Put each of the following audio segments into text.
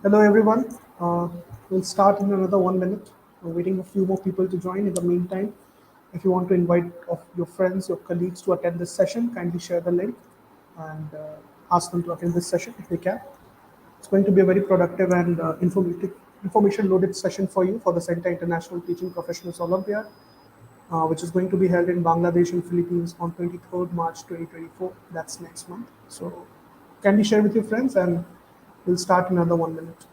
Hello, everyone. We'll start in another 1 minute. We're waiting a few more people to join. In the meantime, if you want to invite of your friends, your colleagues to attend this session, kindly share the link and ask them to attend this session if they can. It's going to be a very productive and information-loaded session for you for the CENTA International Teaching Professionals Olympiad, which is going to be held in Bangladesh and Philippines on 23rd March 2024. That's next month. So, kindly share with your friends, and we'll start in another 1 minute.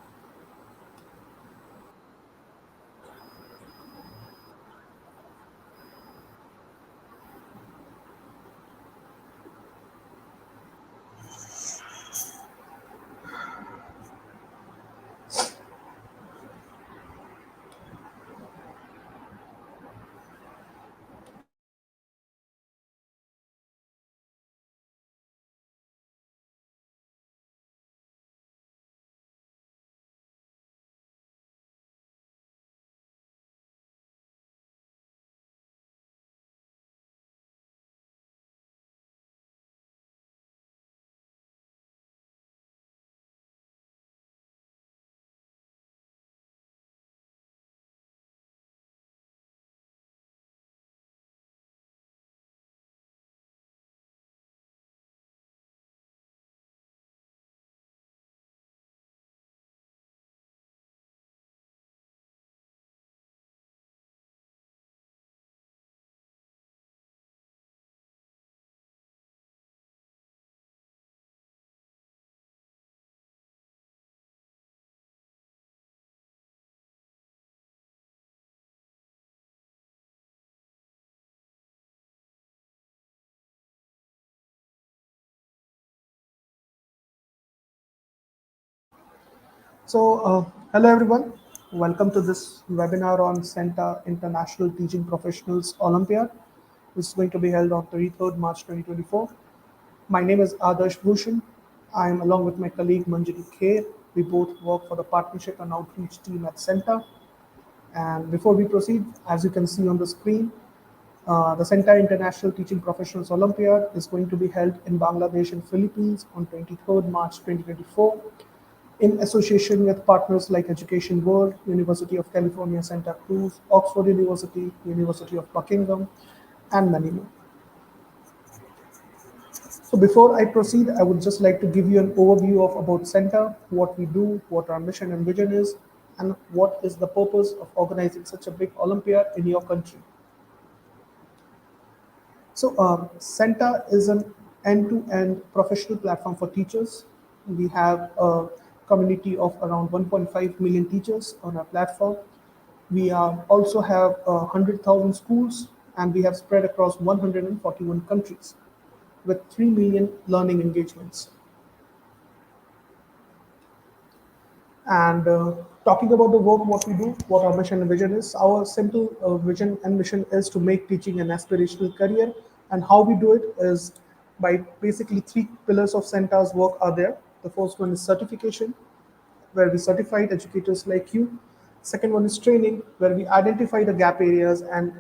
Hello everyone. Welcome to this webinar on CENTA International Teaching Professionals Olympiad, which is going to be held on 23rd March 2024. My name is Adarsh Bhushan. I am along with my colleague Manjari Kher. We both work for the Partnership and Outreach team at CENTA. And before we proceed, as you can see on the screen, the CENTA International Teaching Professionals Olympiad is going to be held in Bangladesh and Philippines on 23rd March 2024 in association with partners like Education World, University of California, Santa Cruz, Oxford University, University of Buckingham, and many more. So before I proceed, I would just like to give you an overview of about CENTA, what we do, what our mission and vision is, and what is the purpose of organizing such a big Olympiad in your country. CENTA is an end-to-end professional platform for teachers. We have a community of around 1.5 million teachers on our platform. We also have 100,000 schools, and we have spread across 141 countries with 3 million learning engagements. And talking about the work, what we do, what our mission and vision is, our simple vision and mission is to make teaching an aspirational career. And how we do it is by basically three pillars of CENTA's work are there. The first one is certification, where we certified educators like you. Second one is training, where we identify the gap areas and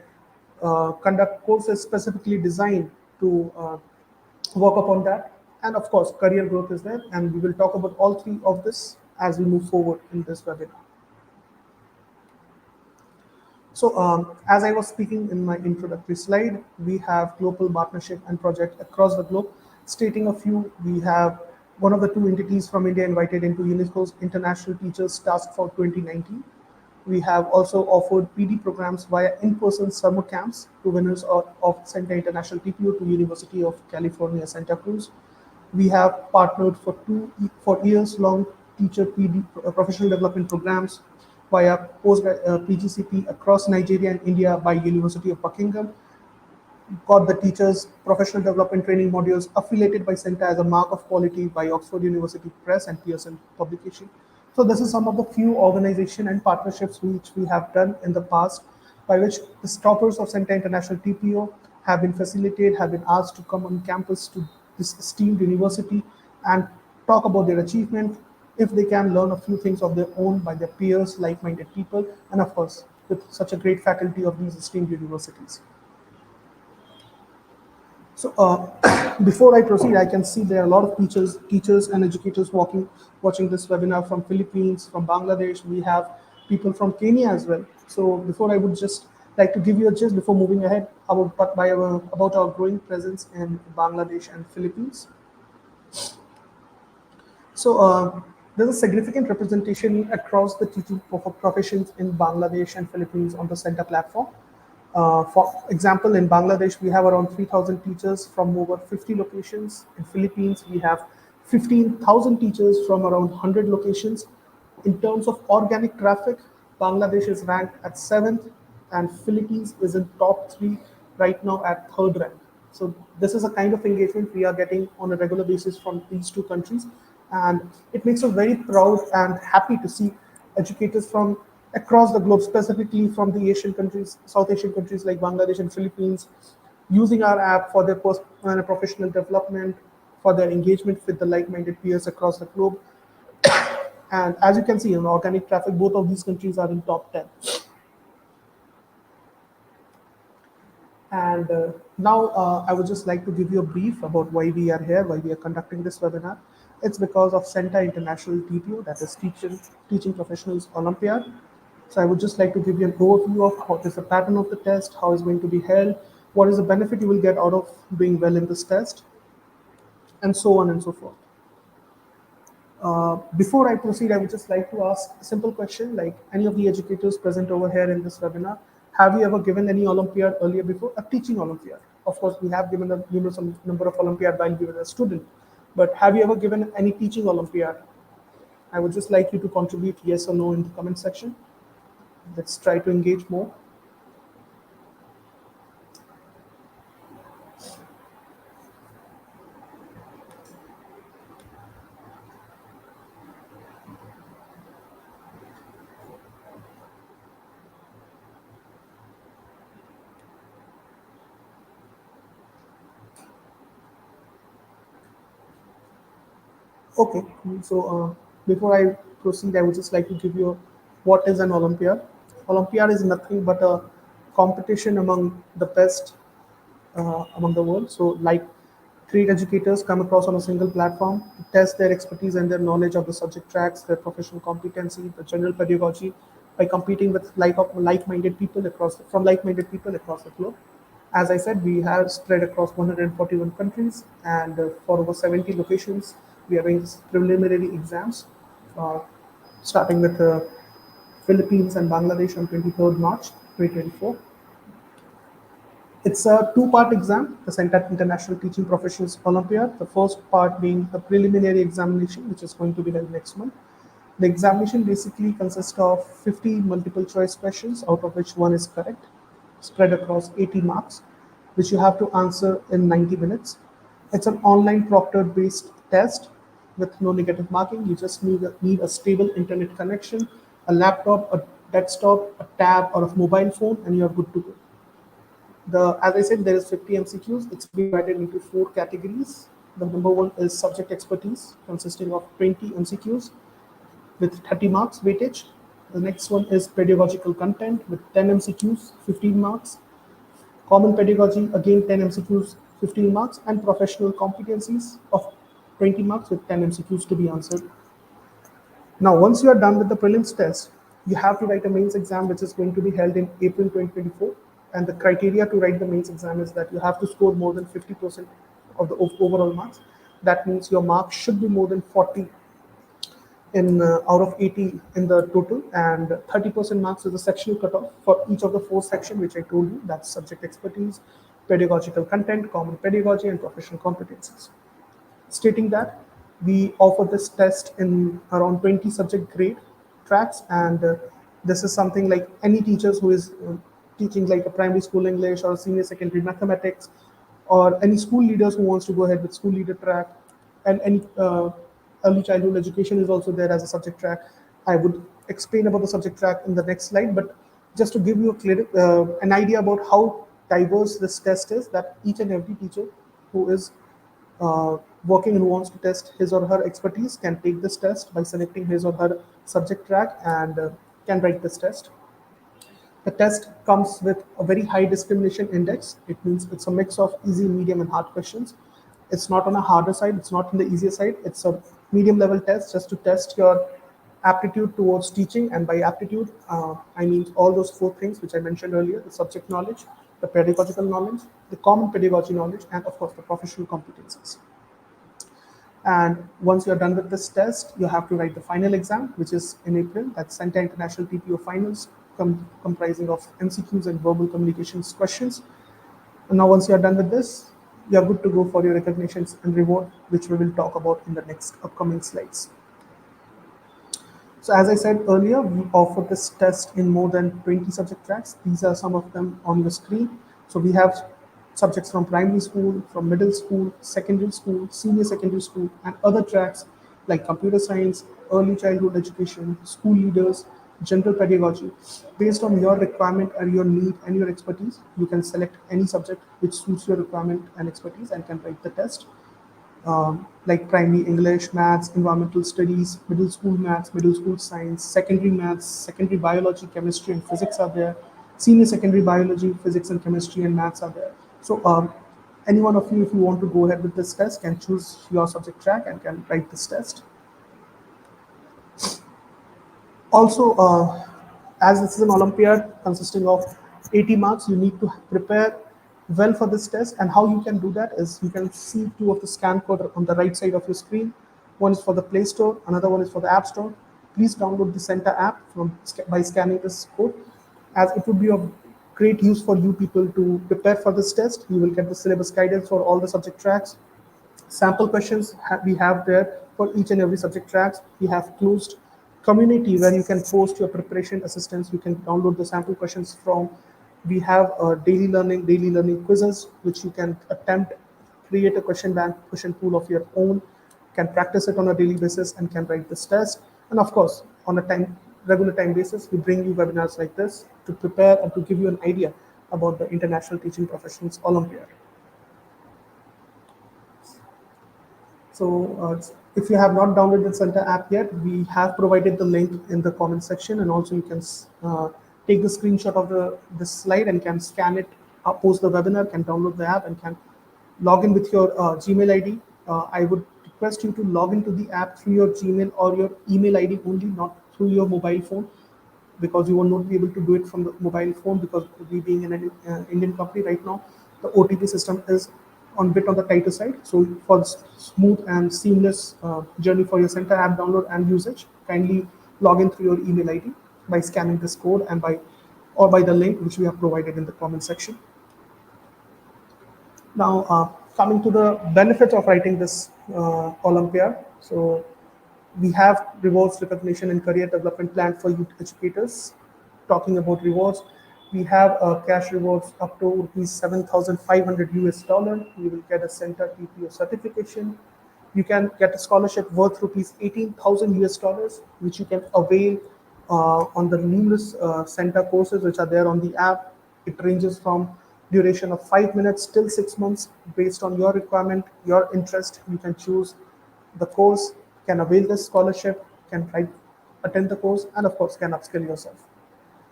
conduct courses specifically designed to work upon that. And of course, career growth is there. And we will talk about all three of this as we move forward in this webinar. As I was speaking in my introductory slide, we have global partnership and project across the globe. Stating a few, we have one of the two entities from India invited into UNESCO's International Teachers Task for 2019. We have also offered PD programs via in-person summer camps to winners of CENTA International TPO to University of California, Santa Cruz. We have partnered for years-long teacher PD professional development programs via post PGCP across Nigeria and India by University of Buckingham. Got the teachers professional development training modules affiliated by CENTA as a mark of quality by Oxford University Press and Pearson Publication. So this is some of the few organization and partnerships which we have done in the past, by which the toppers of CENTA International TPO have been facilitated, have been asked to come on campus to this esteemed university and talk about their achievement, if they can learn a few things of their own by their peers, like-minded people, and of course, with such a great faculty of these esteemed universities. So, Before I proceed, I can see there are a lot of teachers and educators watching this webinar from Philippines, from Bangladesh. We have people from Kenya as well. So before I would just like to give you a gist before moving ahead about our growing presence in Bangladesh and Philippines. So there's a significant representation across the teaching professions in Bangladesh and Philippines on the CENTA platform. For example, in Bangladesh, we have around 3,000 teachers from over 50 locations. In Philippines, we have 15,000 teachers from around 100 locations. In terms of organic traffic, Bangladesh is ranked at 7th and Philippines is in top 3 right now at 3rd rank. So this is a kind of engagement we are getting on a regular basis from these two countries. And it makes us very proud and happy to see educators from across the globe, specifically from the Asian countries, South Asian countries like Bangladesh and Philippines, using our app for their professional development, for their engagement with the like-minded peers across the globe. And as you can see in organic traffic, both of these countries are in top 10. And now I would just like to give you a brief about why we are here, why we are conducting this webinar. It's because of CENTA International TPO, that is Teaching Professionals Olympiad. So I would just like to give you an overview of what is the pattern of the test, how it's going to be held, what is the benefit you will get out of doing well in this test, and so on and so forth. Before I proceed, I would just like to ask a simple question, like any of the educators present over here in this webinar, have you ever given any Olympiad earlier before? A teaching Olympiad. Of course, we have given a number of Olympiad while we were a student, but have you ever given any teaching Olympiad? I would just like you to contribute yes or no in the comment section. Let's try to engage more. Okay, so before I proceed, I would just like to give you what is an Olympiad. Olympiad is nothing but a competition among the best among the world. So, like, three educators come across on a single platform to test their expertise and their knowledge of the subject tracks, their professional competency, the general pedagogy, by competing with like-minded people across the globe. As I said, we have spread across 141 countries, and for over 70 locations, we are doing preliminary exams, uh, starting with Philippines and Bangladesh on 23rd March 2024. It's a two-part exam, the CENTA International Teaching Professions Olympiad. The first part being the preliminary examination, which is going to be held next month. The examination basically consists of 50 multiple choice questions, out of which one is correct, spread across 80 marks, which you have to answer in 90 minutes. It's an online proctored based test with no negative marking. You just need a stable internet connection, a laptop, a desktop, a tab, or a mobile phone, and you're good to go. As I said, there is 50 MCQs. It's divided into 4 categories. The number one is subject expertise, consisting of 20 MCQs with 30 marks weightage. The next one is pedagogical content with 10 MCQs, 15 marks. Common pedagogy, again 10 MCQs, 15 marks, and professional competencies of 20 marks with 10 MCQs to be answered. Now, once you are done with the prelims test, you have to write a mains exam, which is going to be held in April 2024. And the criteria to write the mains exam is that you have to score more than 50% of the overall marks. That means your marks should be more than 40 in out of 80 in the total, and 30% marks is the sectional cutoff for each of the 4 sections, which I told you. That's subject expertise, pedagogical content, common pedagogy, and professional competencies. Stating that we offer this test in around 20 subject grade tracks, and this is something like any teachers who is teaching like a primary school English or senior secondary mathematics, or any school leaders who wants to go ahead with school leader track, and any early childhood education is also there as a subject track. I would explain about the subject track in the next slide, but just to give you an idea about how diverse this test is, that each and every teacher who is working and who wants to test his or her expertise can take this test by selecting his or her subject track, and can write this test. The test comes with a very high discrimination index. It means it's a mix of easy, medium, and hard questions. It's not on a harder side, it's not on the easier side. It's a medium level test just to test your aptitude towards teaching. And by aptitude, I mean all those four things which I mentioned earlier: the subject knowledge, the pedagogical knowledge, the common pedagogy knowledge, and of course the professional competencies. And once you're done with this test, you have to write the final exam, which is in April. That's CENTA International TPO finals, comprising of MCQs and verbal communications questions. And now, once you're done with this, you're good to go for your recognitions and reward, which we will talk about in the next upcoming slides. So as I said earlier, we offer this test in more than 20 subject tracks. These are some of them on your screen. So we have subjects from primary school, from middle school, secondary school, senior secondary school, and other tracks like computer science, early childhood education, school leaders, general pedagogy. Based on your requirement and your need and your expertise, you can select any subject which suits your requirement and expertise and can write the test. Like primary English, maths, environmental studies, middle school science, secondary maths, secondary biology, chemistry, and physics are there. Senior secondary biology, physics, and chemistry and maths are there. So, any one of you, if you want to go ahead with this test, can choose your subject track and can write this test. Also, as this is an Olympiad consisting of 80 marks, you need to prepare well for this test. And how you can do that is you can see two of the scan code on the right side of your screen. One is for the Play Store, another one is for the App Store. Please download the CENTA app by scanning this code, as it would be of great use for you people to prepare for this test. You will get the syllabus guidance for all the subject tracks. Sample questions we have there for each and every subject tracks. We have closed community where you can post your preparation assistance. You can download the sample questions from. We have daily learning quizzes which you can attempt, create a question bank, question pool of your own, can practice it on a daily basis and can write this test. And of course, on a regular time basis, we bring you webinars like this to prepare and to give you an idea about the International Teaching Professions Olympiad. So if you have not downloaded the CENTA app yet, we have provided the link in the comment section, and also you can take the screenshot of this slide and can scan it, post the webinar, can download the app and can log in with your Gmail ID. I would request you to log into the app through your Gmail or your email ID only, not through your mobile phone, because you will not be able to do it from the mobile phone, because we being an Indian company right now, the OTP system is on bit on the tighter side. So for smooth and seamless journey for your CENTA app download and usage, kindly log in through your email ID by scanning this code and by the link which we have provided in the comment section. Now, coming to the benefits of writing this Olympiad. So we have rewards, recognition, and career development plan for youth educators. Talking about rewards, we have cash rewards up to rupees 7,500 US dollar. You will get a CENTA TPO certification. You can get a scholarship worth rupees 18,000 US dollars, which you can avail on the numerous CENTA courses which are there on the app. It ranges from duration of 5 minutes till 6 months. Based on your requirement, your interest, you can choose the course, can avail this scholarship, can attend the course, and of course can upskill yourself.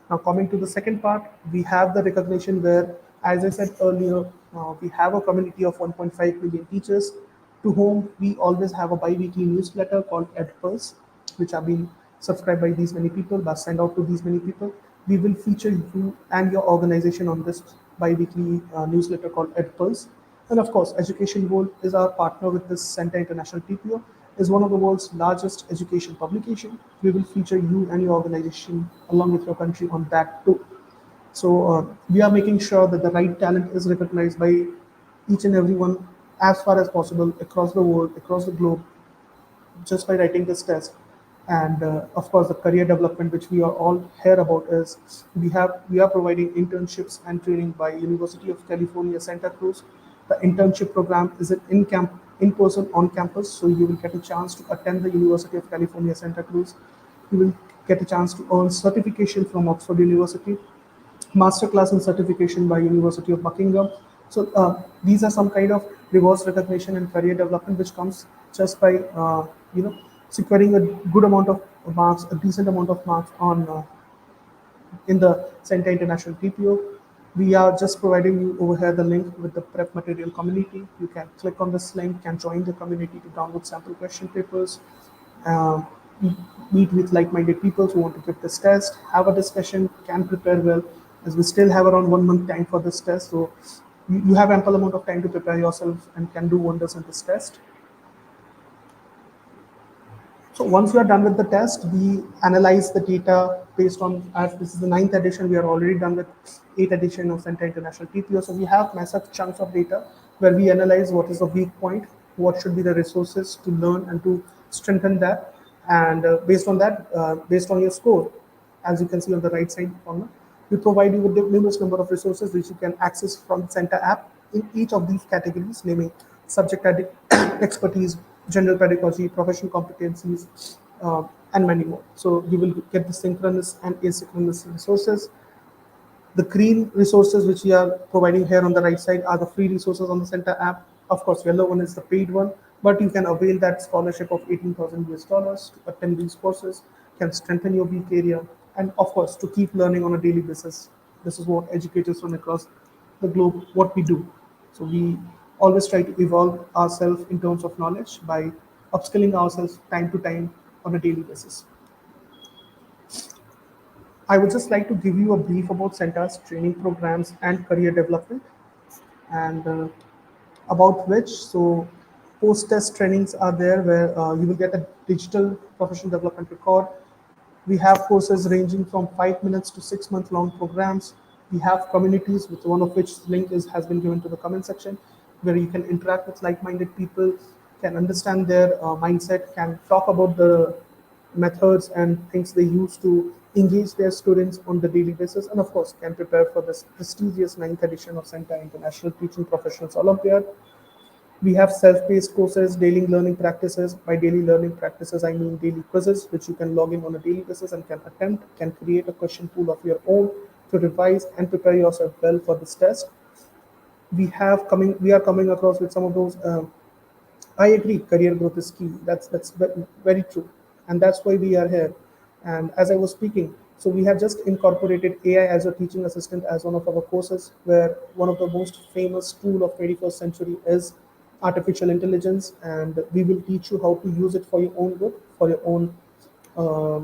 Now, coming to the second part, we have the recognition where, as I said earlier, we have a community of 1.5 million teachers to whom we always have a bi-weekly newsletter called EdPulse, which are being subscribed by these many people, but sent out to these many people. We will feature you and your organization on this bi-weekly newsletter called EdPulse. And of course, Education World is our partner with this CENTA International TPO, is one of the world's largest education publication. We will feature you and your organization along with your country on that too. So we are making sure that the right talent is recognized by each and everyone as far as possible across the world, across the globe, just by writing this test. And of course, the career development, which we are all here about, is we are providing internships and training by University of California, Santa Cruz. The internship program is in person on campus, so you will get a chance to attend the University of California, Santa Cruz. You will get a chance to earn certification from Oxford University, masterclass in certification by University of Buckingham. So these are some kind of reverse recognition and career development which comes just by securing a good amount of marks, a decent amount of marks on in the CENTA International TPO. We are just providing you over here the link with the prep material community. You can click on this link, can join the community to download sample question papers, um, meet with like-minded people who want to give this test, have a discussion, can prepare well, as we still have around 1 month time for this test. So you have ample amount of time to prepare yourself and can do wonders in this test. So once we are done with the test, we analyze the data based on, as this is the ninth edition, we are already done with eighth edition of CENTA International TPO. So we have massive chunks of data where we analyze what is the weak point, what should be the resources to learn and to strengthen that. And based on that, based on your score, as you can see on the right side corner, we provide you with the numerous number of resources which you can access from CENTA app in each of these categories, naming subject expertise, general pedagogy, professional competencies, and many more. So you will get the synchronous and asynchronous resources. The green resources which we are providing here on the right side are the free resources on the CENTA app. Of course, yellow one is the paid one, but you can avail that scholarship of 18,000 US dollars to attend these courses, can strengthen your weak area, and of course, to keep learning on a daily basis. This is what educators from across the globe, what we do. So we always try to evolve ourselves in terms of knowledge by upskilling ourselves time to time on a daily basis. I would just like to give you a brief about CENTA's training programs and career development, and about which. So, post-test trainings are there where you will get a digital professional development record. We have courses ranging from 5 minutes to 6 month long programs. We have communities, with one of which link has been given to the comment section, where you can interact with like-minded people, can understand their mindset, can talk about the methods and things they use to engage their students on the daily basis, and of course can prepare for this prestigious ninth edition of CENTA International Teaching Professionals Olympiad. We have self-paced courses, daily learning practices. By daily learning practices, I mean daily quizzes, which you can log in on a daily basis and can attempt, can create a question pool of your own to revise and prepare yourself well for this test. We are coming across with some of those. I agree. Career growth is key. That's very true, and that's why we are here. And as I was speaking, so we have just incorporated AI as a teaching assistant as one of our courses, where one of the most famous tool of 21st century is artificial intelligence, and we will teach you how to use it for your own good, for your own uh,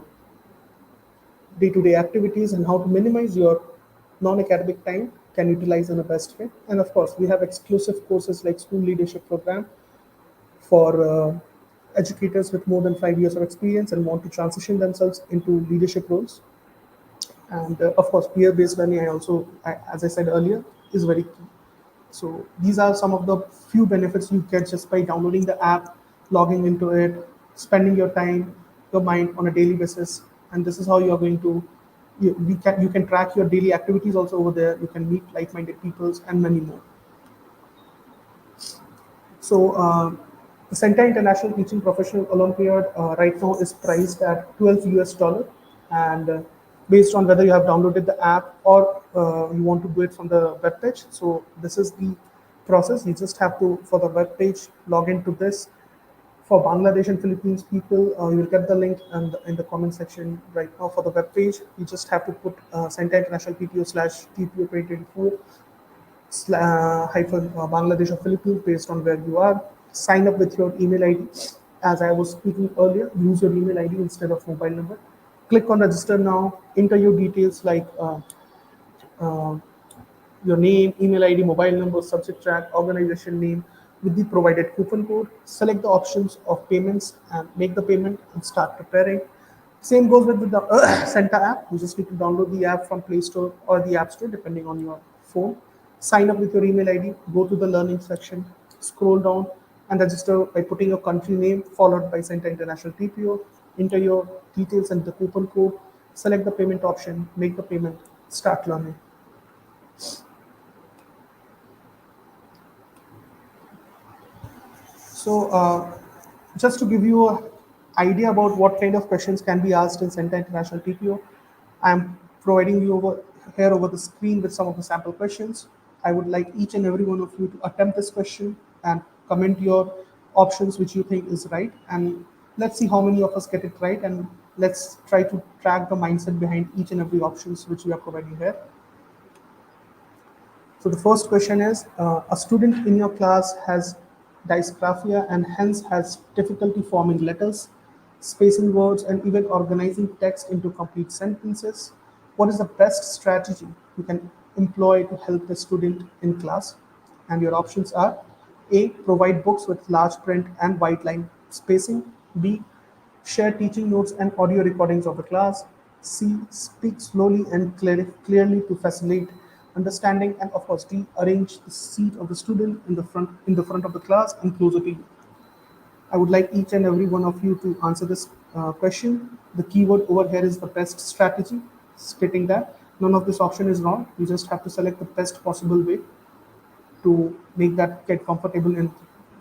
day-to-day activities, and how to minimize your non-academic time can utilize in the best way. And of course, we have exclusive courses like school leadership program for educators with more than 5 years of experience and want to transition themselves into leadership roles. And of course, peer-based learning, as I said earlier, is very key. So these are some of the few benefits you get just by downloading the app, logging into it, spending your time, your mind on a daily basis. And this is how you are going to, you can track your daily activities also over there. You can meet like-minded people and many more. So the CENTA International Teaching Professional Olympiad right now is priced at 12 US dollar, and based on whether you have downloaded the app or you want to do it from the web page. So this is the process. You just have to, for the web page, log into this. For Bangladesh and Philippines people, you will get the link in the comment section right now for the web page. You just have to put CENTA International TPO / TPO 2024 hyphen Bangladesh or Philippines based on where you are. Sign up with your email ID. As I was speaking earlier, use your email ID instead of mobile number. Click on register now. Enter your details like uh, your name, email ID, mobile number, subject track, organization name with the provided coupon code. Select the options of payments and make the payment and start preparing. Same goes with the CENTA app. You just need to download the app from Play Store or the App Store, depending on your phone. Sign up with your email ID, go to the learning section, scroll down, and register by putting your country name followed by CENTA International TPO. Enter your details and the coupon code. Select the payment option, make the payment, start learning. So, just to give you an idea about what kind of questions can be asked in CENTA International TPO, I'm providing you over the screen with some of the sample questions. I would like each and every one of you to attempt this question and comment your options which you think is right. And let's see how many of us get it right. And let's try to track the mindset behind each and every options which we are providing here. So the first question is, a student in your class has dysgraphia and hence has difficulty forming letters, spacing words, and even organizing text into complete sentences. What is the best strategy you can employ to help the student in class? And your options are: A. Provide books with large print and white line spacing. B. Share teaching notes and audio recordings of the class. C. Speak slowly and clearly to facilitate understanding. And of course, D. Arrange the seat of the student in the front of the class and closer to you. I would like each and every one of you to answer this question. The keyword over here is the best strategy, stating that none of this option is wrong. You just have to select the best possible way to make that get comfortable in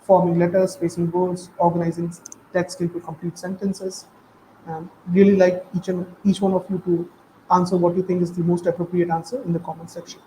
forming letters, spacing words, organizing text into complete sentences. And really like each one of you to answer what you think is the most appropriate answer in the comment section.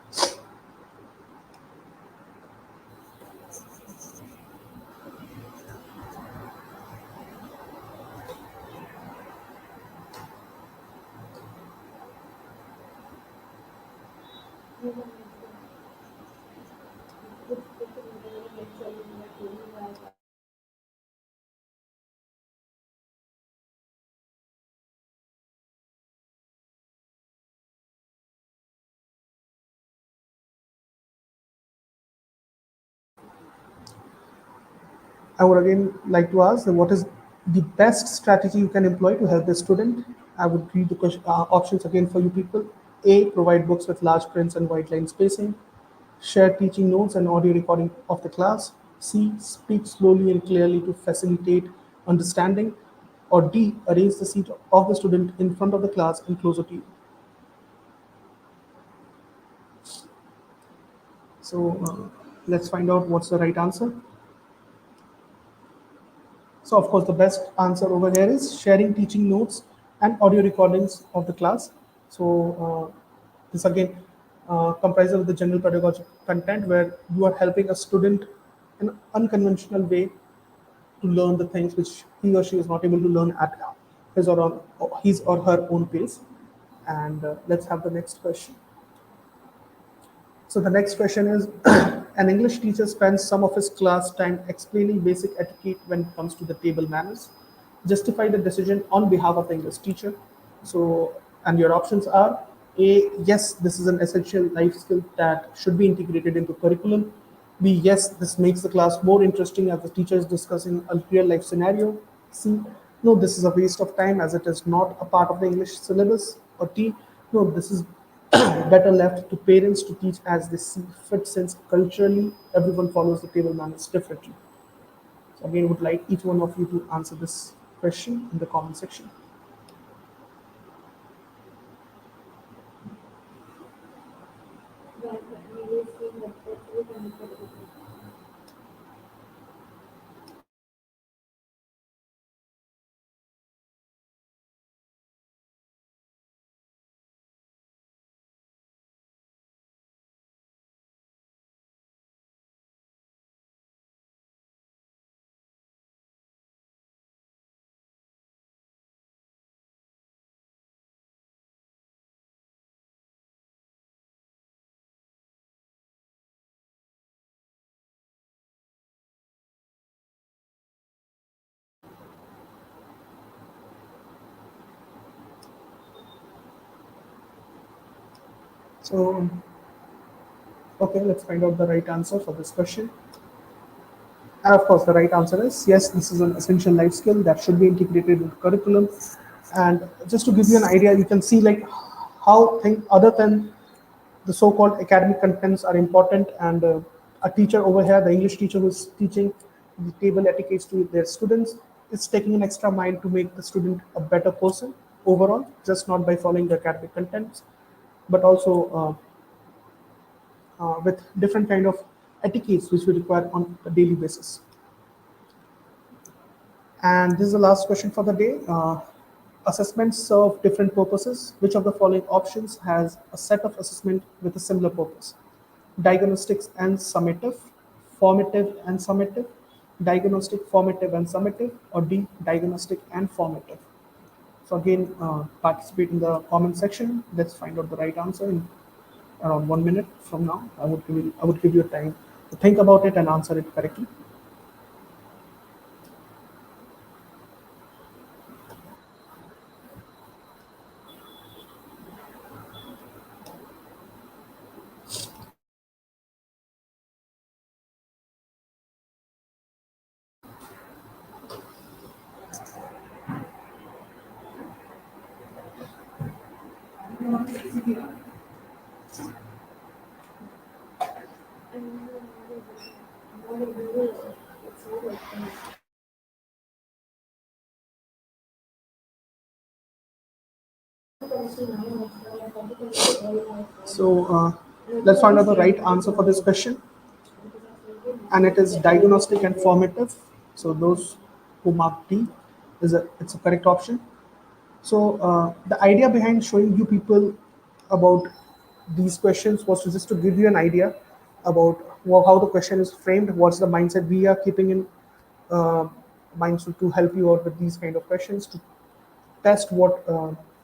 I would again like to ask that what is the best strategy you can employ to help the student? I would read the options again for you people. A. Provide books with large prints and white line spacing. Share teaching notes and audio recording of the class. C. Speak slowly and clearly to facilitate understanding. Or D. Arrange the seat of the student in front of the class and closer to you. So let's find out what's the right answer. So of course, the best answer over here is sharing teaching notes and audio recordings of the class. So this again comprises of the general pedagogic content where you are helping a student in an unconventional way to learn the things which he or she is not able to learn at his or her own pace. And let's have the next question. So the next question is, an English teacher spends some of his class time explaining basic etiquette when it comes to the table manners. Justify the decision on behalf of the English teacher. So, and your options are: A, yes, this is an essential life skill that should be integrated into curriculum. B, yes, this makes the class more interesting as the teacher is discussing a real life scenario. C, no, this is a waste of time as it is not a part of the English syllabus. Or D, no, this is better left to parents to teach as they see fit since culturally everyone follows the table manners differently. So again, would like each one of you to answer this question in the comment section. So okay, let's find out the right answer for this question. And of course, the right answer is yes, this is an essential life skill that should be integrated into curriculum. And just to give you an idea, you can see like how things other than the so-called academic contents are important. And a teacher over here, the English teacher who's teaching the table etiquettes to their students, is taking an extra mile to make the student a better person overall, just not by following the academic contents, but also with different kind of etiquettes which we require on a daily basis. And this is the last question for the day. Assessments serve different purposes. Which of the following options has a set of assessment with a similar purpose? Diagnostics and summative, formative and summative, diagnostic, formative and summative, or D, diagnostic and formative. So again, participate in the comment section. Let's find out the right answer. around 1 minute from now. I would give you time to think about it and answer it correctly. So let's find out the right answer for this question, and it is diagnostic and formative. So those who mark D it's a correct option. So the idea behind showing you people about these questions was to just to give you an idea about how the question is framed, what's the mindset we are keeping in uh, mind, so to help you out with these kind of questions, to test what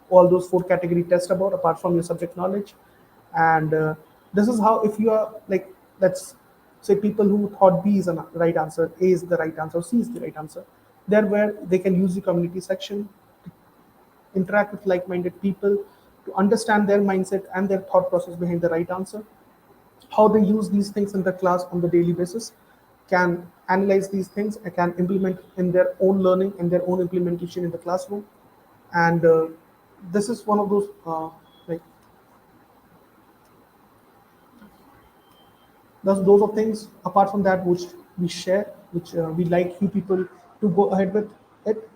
all those four category test about apart from your subject knowledge. And this is how, if you are like, let's say people who thought B is the right answer, A is the right answer, C is the right answer, there where they can use the community section, interact with like-minded people, to understand their mindset and their thought process behind the right answer, how they use these things in the class on the daily basis, can analyze these things and can implement in their own learning and their own implementation in the classroom. And this is one of those like those are things apart from that which we share, which we like you people to go ahead with it.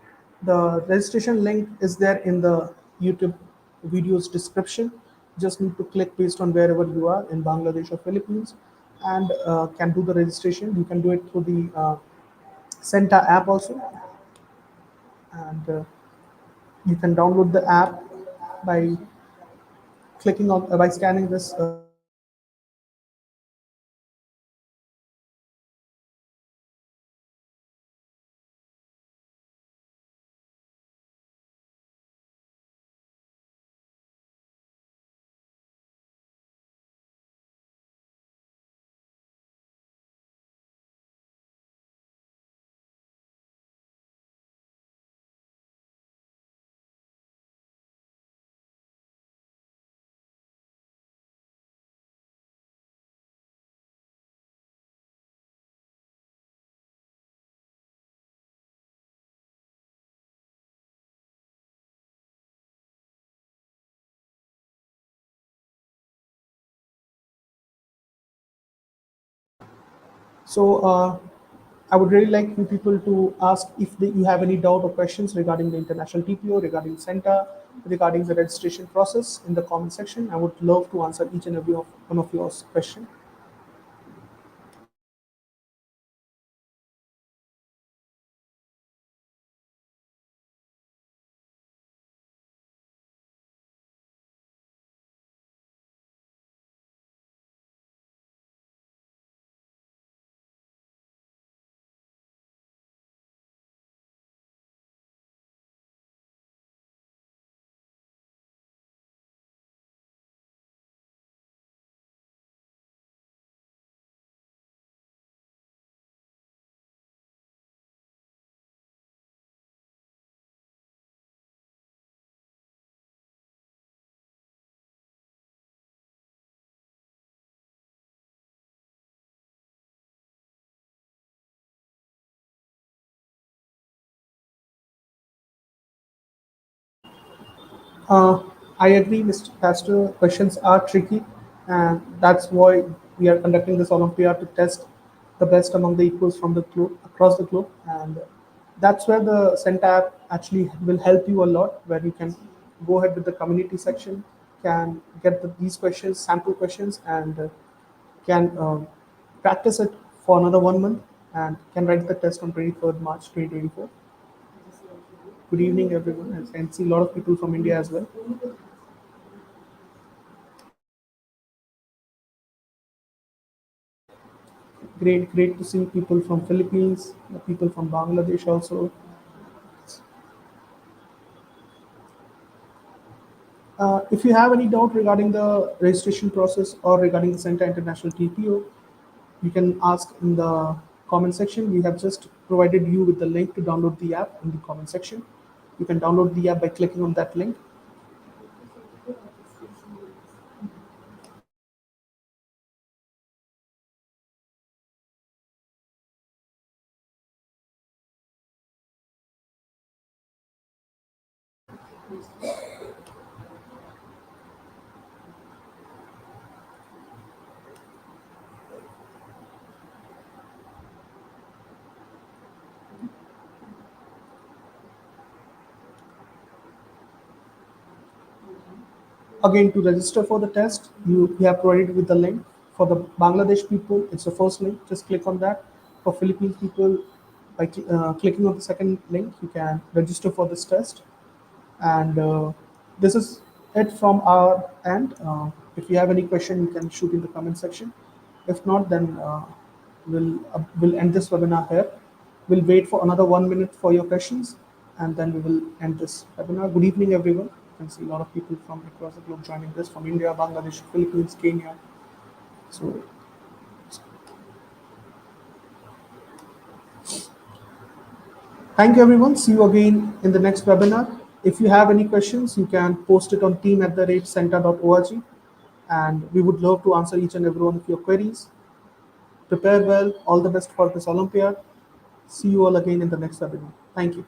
The registration link is there in the YouTube video's description. Just need to click based on wherever you are in Bangladesh or Philippines, and can do the registration. You can do it through the CENTA app also, and you can download the app by clicking on by scanning this So I would really like you people to ask if you have any doubt or questions regarding the international TPO, regarding CENTA, regarding the registration process in the comment section. I would love to answer each and every one of your questions. Uh, I agree, Mr. Pastor. Questions are tricky, and that's why we are conducting this Olympiad to test the best among the equals from the globe, across the globe. And that's where the CENTA app actually will help you a lot, where you can go ahead with the community section, can get these questions, sample questions, and can practice it for another 1 month, and can write the test on 23rd March 2024. Good evening, everyone. I can see a lot of people from India as well. Great to see people from Philippines, people from Bangladesh also. If you have any doubt regarding the registration process or regarding the CENTA International TPO, you can ask in the comment section. We have just provided you with the link to download the app in the comment section. You can download the app by clicking on that link. Again, to register for the test, you have provided with the link. For the Bangladesh people, it's the first link. Just click on that. For Philippines people, by clicking on the second link, you can register for this test. And this is it from our end. If you have any question, you can shoot in the comment section. If not, then we'll end this webinar here. We'll wait for another 1 minute for your questions, and then we will end this webinar. Good evening, everyone. You can see a lot of people from across the globe joining this, from India, Bangladesh, Philippines, Kenya. So thank you, everyone. See you again in the next webinar. If you have any questions, you can post it on team@centa.org, and we would love to answer each and every one of your queries. Prepare well. All the best for this Olympiad. See you all again in the next webinar. Thank you.